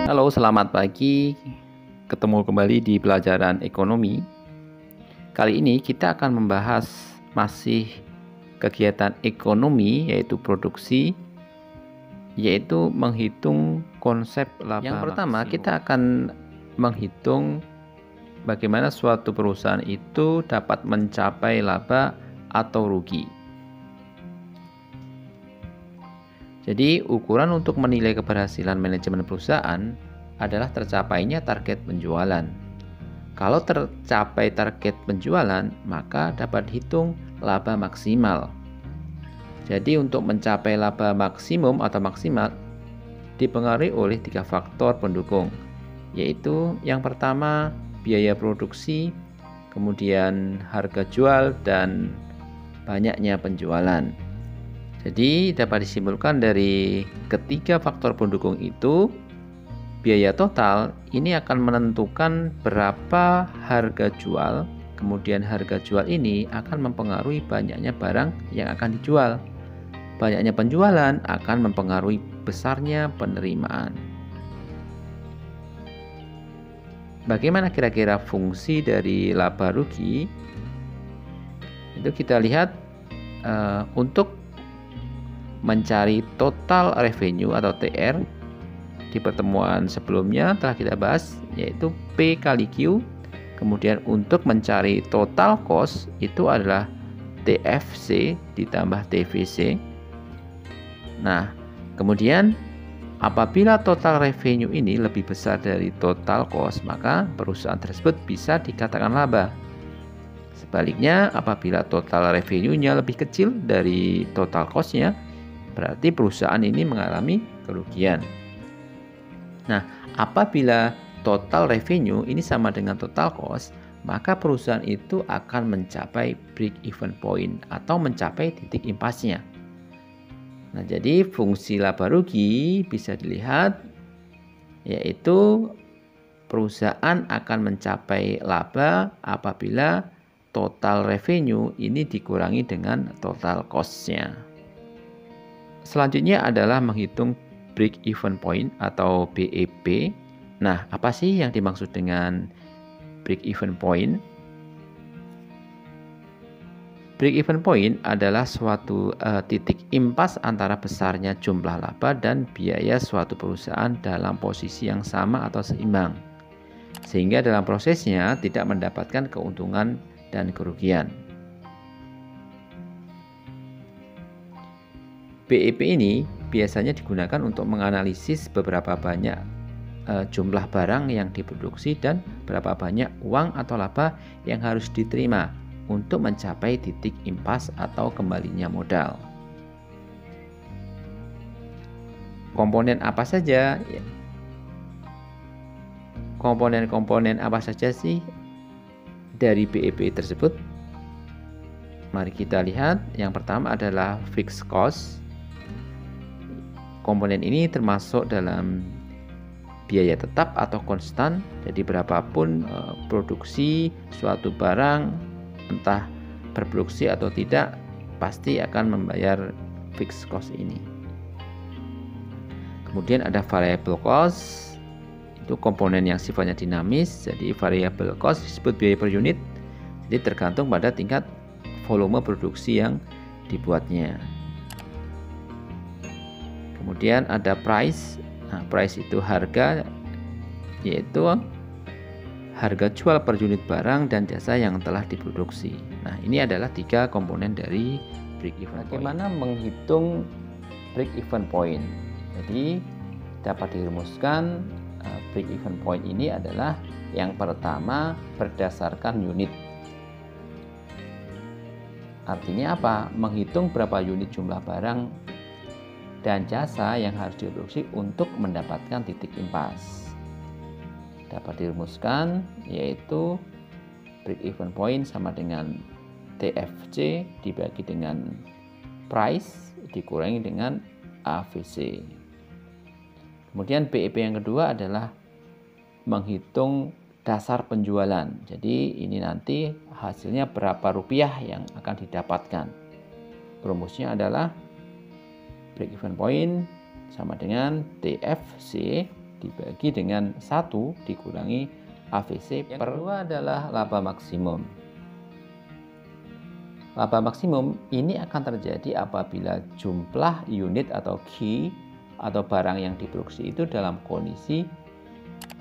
Halo, selamat pagi. Ketemu kembali di pelajaran ekonomi. Kali ini kita akan membahas masih kegiatan ekonomi, yaitu produksi, yaitu menghitung konsep laba. Yang pertama, kita akan menghitung bagaimana suatu perusahaan itu dapat mencapai laba atau rugi. Jadi, ukuran untuk menilai keberhasilan manajemen perusahaan adalah tercapainya target penjualan. Kalau tercapai target penjualan, maka dapat dihitung laba maksimal. Jadi, untuk mencapai laba maksimum atau maksimal dipengaruhi oleh 3 faktor pendukung, yaitu yang pertama biaya produksi, kemudian harga jual, dan banyaknya penjualan. Jadi dapat disimpulkan dari ketiga faktor pendukung itu, biaya total ini akan menentukan berapa harga jual, kemudian harga jual ini akan mempengaruhi banyaknya barang yang akan dijual. Banyaknya penjualan akan mempengaruhi besarnya penerimaan. Bagaimana kira-kira fungsi dari laba rugi? Itu kita lihat untuk mencari total revenue atau TR. Di pertemuan sebelumnya telah kita bahas, yaitu P kali Q. Kemudian untuk mencari total cost itu adalah TFC ditambah TVC. Nah, kemudian apabila total revenue ini lebih besar dari total cost, maka perusahaan tersebut bisa dikatakan laba. Sebaliknya, apabila total revenue-nya lebih kecil dari total cost-nya, berarti perusahaan ini mengalami kerugian. Nah, apabila total revenue ini sama dengan total cost, maka perusahaan itu akan mencapai break-even point atau mencapai titik impasnya. Nah, jadi fungsi laba rugi bisa dilihat, yaitu perusahaan akan mencapai laba apabila total revenue ini dikurangi dengan total cost-nya. Selanjutnya adalah menghitung break even point atau BEP. Nah, apa sih yang dimaksud dengan break even point? Break even point adalah suatu titik impas antara besarnya jumlah laba dan biaya suatu perusahaan dalam posisi yang sama atau seimbang, sehingga dalam prosesnya tidak mendapatkan keuntungan dan kerugian. BEP ini biasanya digunakan untuk menganalisis beberapa banyak jumlah barang yang diproduksi dan berapa banyak uang atau laba yang harus diterima untuk mencapai titik impas atau kembalinya modal. Komponen apa saja? Komponen-komponen apa saja sih dari BEP tersebut? Mari kita lihat. Yang pertama adalah fixed cost. Komponen ini termasuk dalam biaya tetap atau konstan. Jadi berapapun produksi suatu barang, entah berproduksi atau tidak, pasti akan membayar fixed cost ini. Kemudian ada variable cost. Itu komponen yang sifatnya dinamis. Jadi variable cost disebut biaya per unit. Jadi tergantung pada tingkat volume produksi yang dibuatnya. Kemudian ada price. Nah, price itu harga, yaitu harga jual per unit barang dan jasa yang telah diproduksi. Nah, ini adalah 3 komponen dari break even point. Bagaimana menghitung break even point? Jadi dapat dirumuskan break even point ini adalah yang pertama berdasarkan unit. Artinya apa? Menghitung berapa unit jumlah barang dan jasa yang harus diproduksi untuk mendapatkan titik impas. Dapat dirumuskan, yaitu break even point sama dengan TFC dibagi dengan price dikurangi dengan AVC. Kemudian BEP yang kedua adalah menghitung dasar penjualan. Jadi ini nanti hasilnya berapa rupiah yang akan didapatkan. rumusnya adalah break even point sama dengan TFC dibagi dengan 1 dikurangi AVC per. Yang kedua adalah laba maksimum. Laba maksimum ini akan terjadi apabila jumlah unit atau Q atau barang yang diproduksi itu dalam kondisi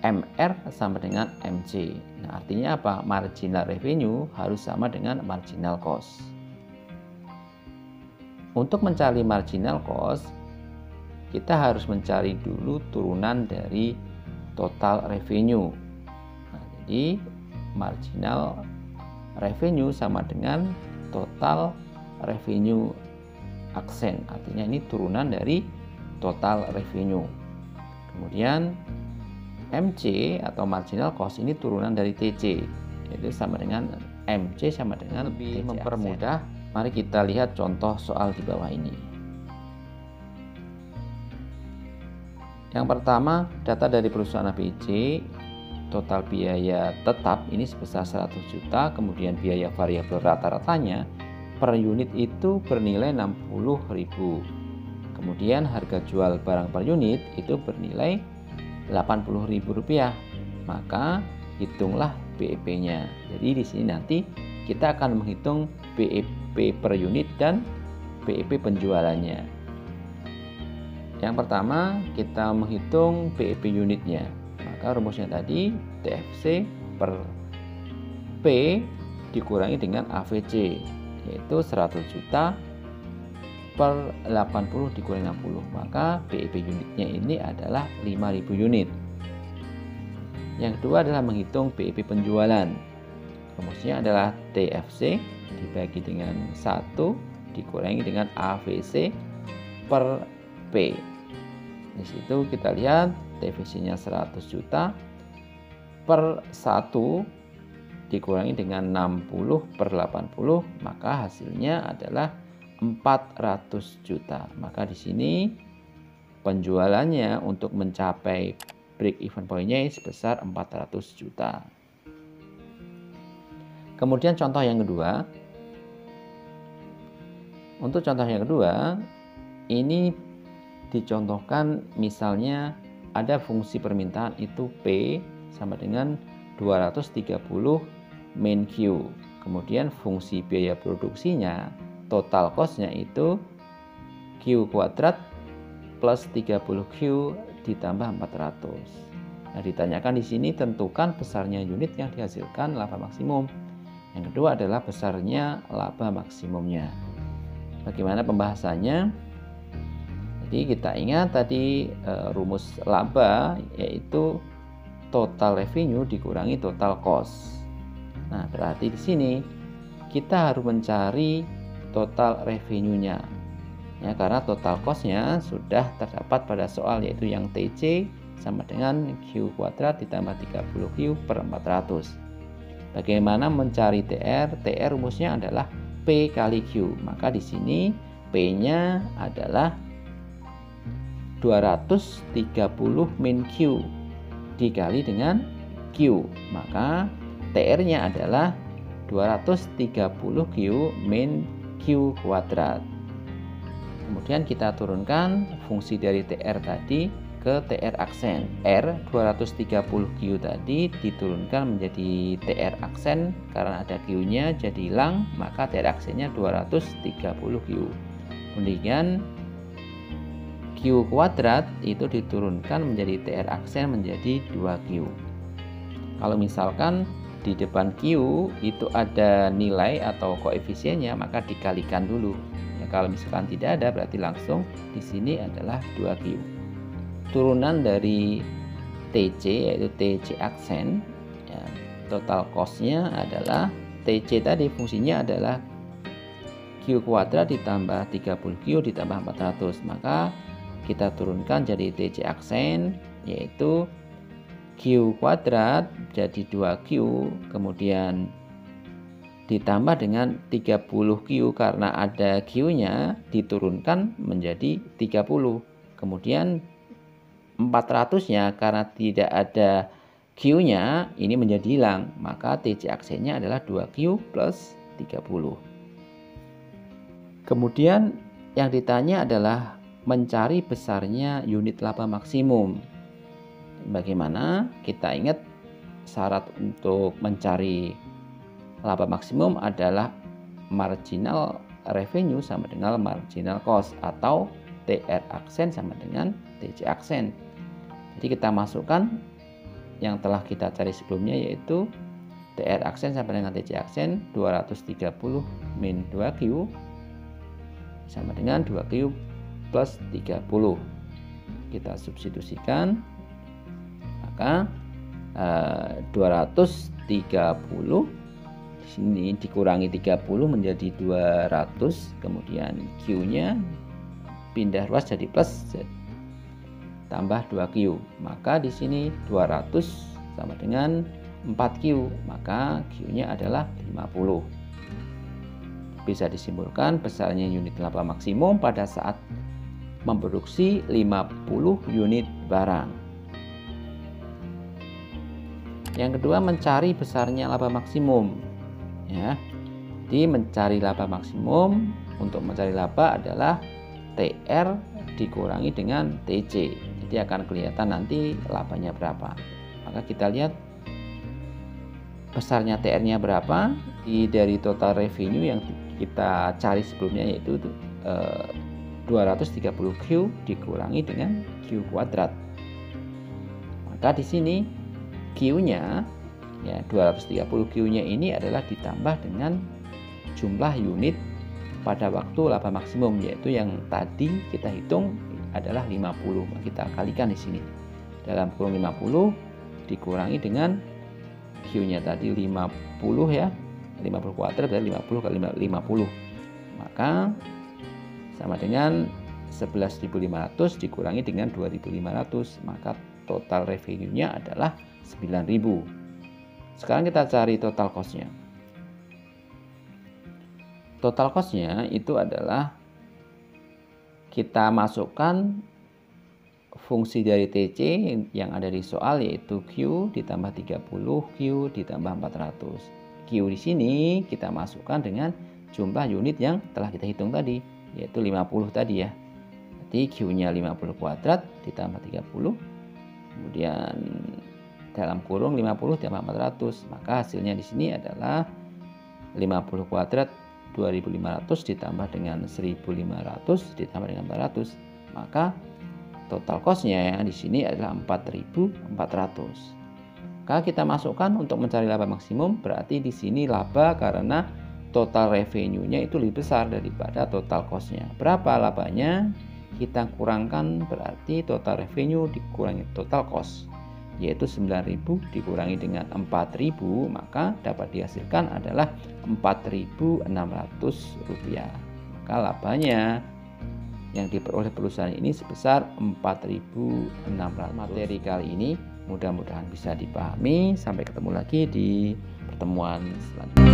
MR sama dengan MC. Nah, artinya apa? Marginal revenue harus sama dengan marginal cost. Untuk mencari marginal cost, kita harus mencari dulu turunan dari total revenue. Nah, jadi marginal revenue sama dengan total revenue aksen. Artinya ini turunan dari total revenue. Kemudian MC atau marginal cost ini turunan dari TC, yaitu sama dengan MC sama dengan lebih mempermudah. Mari kita lihat contoh soal di bawah ini. Yang pertama, data dari perusahaan ABC, total biaya tetap ini sebesar 100 juta, kemudian biaya variabel rata-ratanya per unit itu bernilai 60.000. Kemudian harga jual barang per unit itu bernilai Rp80.000, maka hitunglah BEP-nya. Jadi di sini nanti kita akan menghitung BEP per unit dan BEP penjualannya. Yang pertama kita menghitung BEP unitnya, maka rumusnya tadi TFC per P dikurangi dengan AVC, yaitu 100 juta per 80 dikurangi 60, maka BEP unitnya ini adalah 5.000 unit. Yang kedua adalah menghitung BEP penjualan. Rumusnya adalah TFC dibagi dengan 1 dikurangi dengan AVC per P. Di situ kita lihat TFC-nya 100 juta per 1 dikurangi dengan 60 per 80, maka hasilnya adalah 400 juta. Maka di sini penjualannya untuk mencapai break even point-nya sebesar 400 juta. Kemudian contoh yang kedua. Untuk contoh yang kedua, ini dicontohkan misalnya ada fungsi permintaan itu P sama dengan 230 min Q. Kemudian fungsi biaya produksinya total cost-nya itu Q kuadrat plus 30Q ditambah 400. Nah, ditanyakan di sini tentukan besarnya unit yang dihasilkan laba maksimum. Yang kedua adalah besarnya laba maksimumnya. Bagaimana pembahasannya? Jadi kita ingat tadi rumus laba yaitu total revenue dikurangi total cost. Nah, berarti di sini kita harus mencari total revenue-nya. Ya, karena total cost-nya sudah terdapat pada soal, yaitu yang TC sama dengan Q kuadrat ditambah 30Q per 400. Bagaimana mencari TR? TR rumusnya adalah P kali Q. Maka di sini P-nya adalah 230 min Q dikali dengan Q. Maka TR-nya adalah 230Q min Q kuadrat. Kemudian kita turunkan fungsi dari TR tadi ke TR aksen. R 230Q tadi diturunkan menjadi TR aksen karena ada Q-nya jadi hilang, maka TR aksennya 230Q. Kemudian Q kuadrat itu diturunkan menjadi TR aksen menjadi 2Q. Kalau misalkan di depan Q itu ada nilai atau koefisiennya, maka dikalikan dulu. Ya, kalau misalkan tidak ada berarti langsung di sini adalah 2Q. Turunan dari TC yaitu TC aksen, ya, total cost-nya adalah TC tadi fungsinya adalah Q kuadrat ditambah 30Q ditambah 400, maka kita turunkan jadi TC aksen yaitu Q kuadrat jadi 2Q, kemudian ditambah dengan 30Q karena ada Q-nya diturunkan menjadi 30. Kemudian 400-nya karena tidak ada Q-nya ini menjadi hilang, maka TC aksennya adalah 2Q plus 30. Kemudian yang ditanya adalah mencari besarnya unit laba maksimum. Bagaimana? Kita ingat syarat untuk mencari laba maksimum adalah marginal revenue sama dengan marginal cost, atau TR aksen sama dengan TC aksen. Jadi kita masukkan yang telah kita cari sebelumnya, yaitu TR aksen sama dengan TC aksen 230 min 2Q sama dengan 2Q plus 30. Kita substitusikan, maka 230 di sini dikurangi 30 menjadi 200, kemudian Q-nya pindah ruas jadi plus tambah 2Q, maka di sini 200 sama dengan 4Q, maka Q-nya adalah 50. Bisa disimpulkan besarnya unit laba maksimum pada saat memproduksi 50 unit barang. Yang kedua, mencari besarnya laba maksimum. Ya, jadi mencari laba maksimum, untuk mencari laba adalah TR dikurangi dengan TC. Jadi akan kelihatan nanti labanya berapa. Maka kita lihat besarnya TR-nya berapa dari total revenue yang kita cari sebelumnya, yaitu 230Q dikurangi dengan Q kuadrat. Maka di sini Q-nya, ya 230Q-nya ini adalah ditambah dengan jumlah unit pada waktu laba maksimum, yaitu yang tadi kita hitung adalah 50. Kita kalikan di sini. Dalam kurung 50 dikurangi dengan Q-nya tadi 50, ya. 50 kuadrat berarti 50 kali 50. Maka sama dengan 11.500 dikurangi dengan 2.500, maka total revenue-nya adalah 9.000. Sekarang kita cari total cost-nya. Total cost-nya itu adalah kita masukkan fungsi dari TC yang ada di soal, yaitu Q ditambah 30, Q ditambah 400. Q di sini kita masukkan dengan jumlah unit yang telah kita hitung tadi, yaitu 50 tadi, ya. Jadi Q-nya 50 kuadrat ditambah 30, kemudian dalam kurung 50 ditambah 400, maka hasilnya di sini adalah 50 kuadrat 2.500 ditambah dengan 1.500 ditambah dengan 400, maka total cost-nya di sini adalah 4.400. Maka kita masukkan untuk mencari laba maksimum, berarti di sini laba karena total revenue-nya itu lebih besar daripada total cost-nya. Berapa labanya? Kita kurangkan, berarti total revenue dikurangi total cost, yaitu 9.000 dikurangi dengan 4.000, maka dapat dihasilkan adalah 4.600 rupiah. Maka labanya yang diperoleh perusahaan ini sebesar 4.600. Materi kali ini mudah-mudahan bisa dipahami. Sampai ketemu lagi di pertemuan selanjutnya.